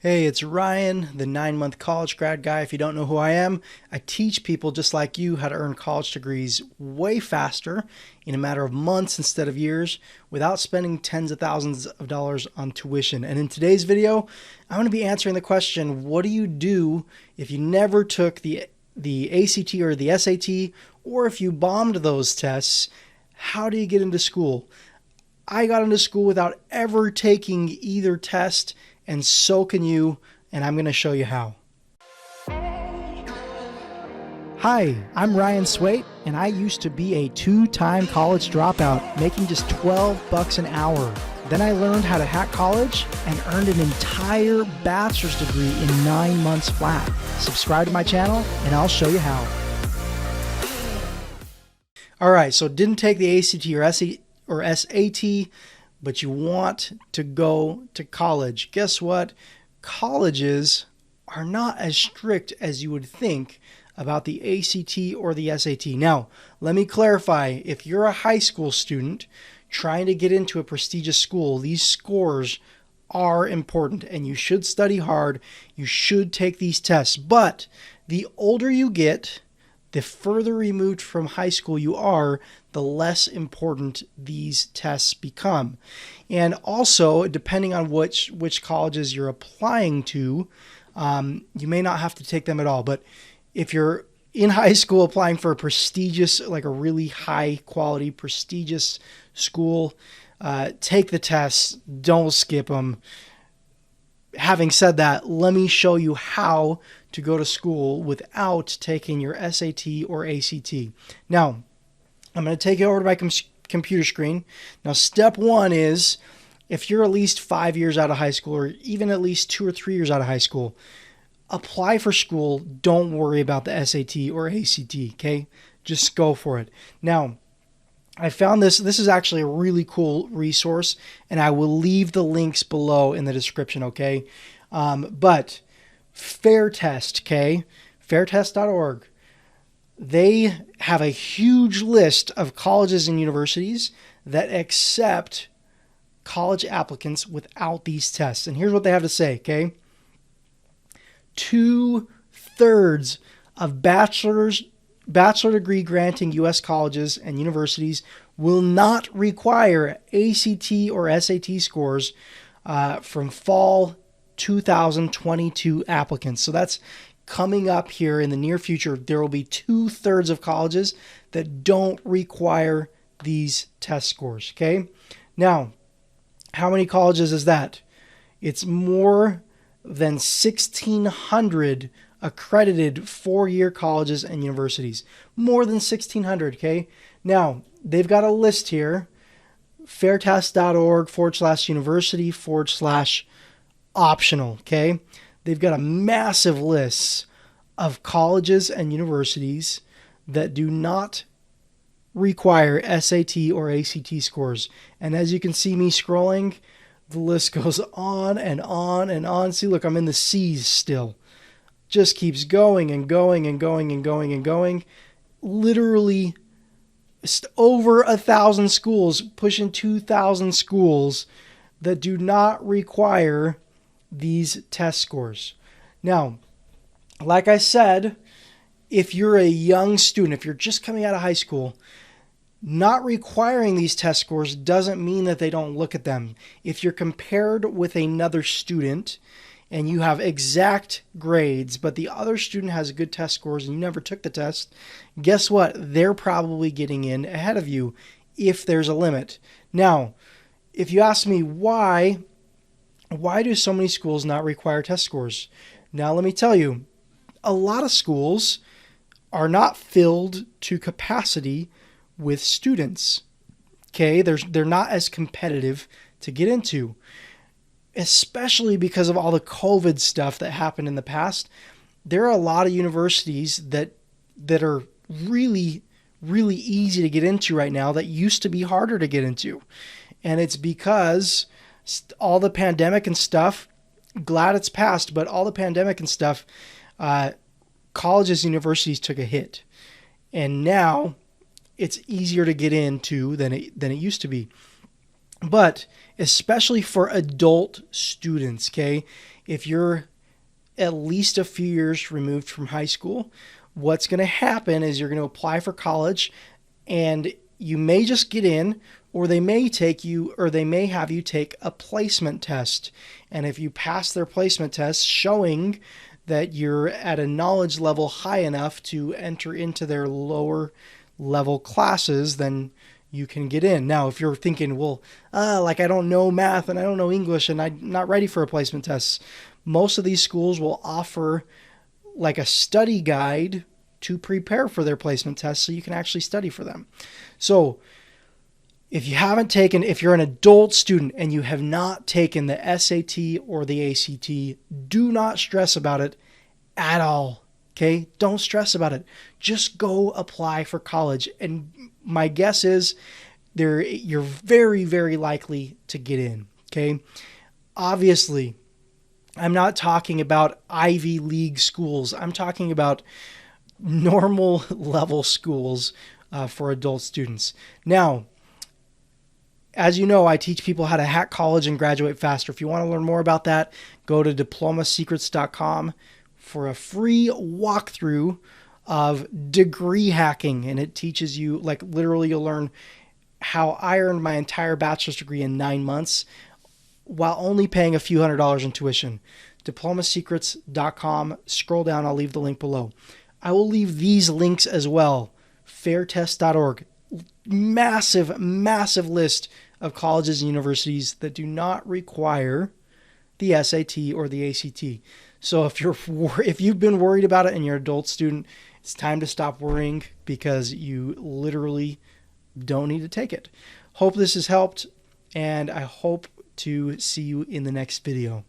Hey, it's Ryan, the 9-month college grad guy. If you don't know who I am, I teach people just like you how to earn college degrees way faster in a matter of months instead of years without spending tens of thousands of dollars on tuition. And in today's video, I'm going to be answering the question, what do you do if you never took the ACT or the SAT, or if you bombed those tests? How do you get into school? I got into school without ever taking either test, and so can you, and I'm going to show you how. Hi, I'm Ryan Swayt, and I used to be a 2-time college dropout, making just $12 an hour. Then I learned how to hack college and earned an entire bachelor's degree in 9 months flat. Subscribe to my channel, and I'll show you how. All right, so didn't take the ACT or SAT, but you want to go to college. Guess what? Colleges are not as strict as you would think about the ACT or the SAT. Now, let me clarify. If you're a high school student trying to get into a prestigious school, these scores are important and you should study hard. You should take these tests. But the older you get, the further removed from high school you are, the less important these tests become. And also, depending on which colleges you're applying to, you may not have to take them at all. But if you're in high school applying for a prestigious, like a really high quality, prestigious school, take the tests, don't skip them. Having said that, let me show you how to go to school without taking your SAT or ACT. Now, I'm going to take you over to my computer screen. Now, step one is, if you're at least 5 years out of high school, or even at least 2 or 3 years out of high school, apply for school. Don't worry about the SAT or ACT, okay? Just go for it. Now, I found this. This is actually a really cool resource, and I will leave the links below in the description, okay? But Fair Test, okay? Fairtest.org. They have a huge list of colleges and universities that accept college applicants without these tests. And here's what they have to say, okay? 2/3 of bachelor degree granting U.S. colleges and universities will not require ACT or SAT scores from fall 2022 applicants. So that's coming up here in the near future. There will be 2/3 of colleges that don't require these test scores. Okay. Now, how many colleges is that? It's more than 1,600 accredited 4-year colleges and universities. More than 1,600. Okay. Now, they've got a list here, fairtest.org/university/optional. Okay. They've got a massive list of colleges and universities that do not require SAT or ACT scores. And as you can see me scrolling, the list goes on and on and on. See, look, I'm in the C's still. Just keeps going and going and going and going and going. Literally over 1,000 schools, pushing 2,000 schools that do not require these test scores. Now, like I said, if you're a young student, if you're just coming out of high school, not requiring these test scores doesn't mean that they don't look at them. If you're compared with another student and you have exact grades, but the other student has good test scores and you never took the test, guess what? They're probably getting in ahead of you if there's a limit. Now, if you ask me why do so many schools not require test scores? Now, let me tell you, a lot of schools are not filled to capacity with students. Okay, they're not as competitive to get into, especially because of all the COVID stuff that happened in the past. There are a lot of universities that are really, really easy to get into right now that used to be harder to get into. And it's because all the pandemic and stuff, glad it's passed, but all the pandemic and stuff, colleges and universities took a hit. And now it's easier to get into than it used to be. But especially for adult students, okay, if you're at least a few years removed from high school, what's going to happen is you're going to apply for college, and you may just get in, or they may have you take a placement test. And if you pass their placement test showing that you're at a knowledge level high enough to enter into their lower level classes, then you can get in. Now, if you're thinking, well, like I don't know math and I don't know English and I'm not ready for a placement test, most of these schools will offer like a study guide to prepare for their placement tests so you can actually study for them. So if you're an adult student and you have not taken the SAT or the ACT, do not stress about it at all. Okay? Don't stress about it. Just go apply for college. And my guess is you're very, very likely to get in. Okay? Obviously, I'm not talking about Ivy League schools. I'm talking about normal level schools for adult students. Now, as you know, I teach people how to hack college and graduate faster. If you want to learn more about that, go to diplomasecrets.com for a free walkthrough of degree hacking. And it teaches you, like literally you'll learn how I earned my entire bachelor's degree in 9 months while only paying a few $100s in tuition. diplomasecrets.com. Scroll down. I'll leave the link below. I will leave these links as well. fairtest.org. Massive, massive list of colleges and universities that do not require the SAT or the ACT. So if you've been worried about it and you're an adult student, it's time to stop worrying because you literally don't need to take it. Hope this has helped, and I hope to see you in the next video.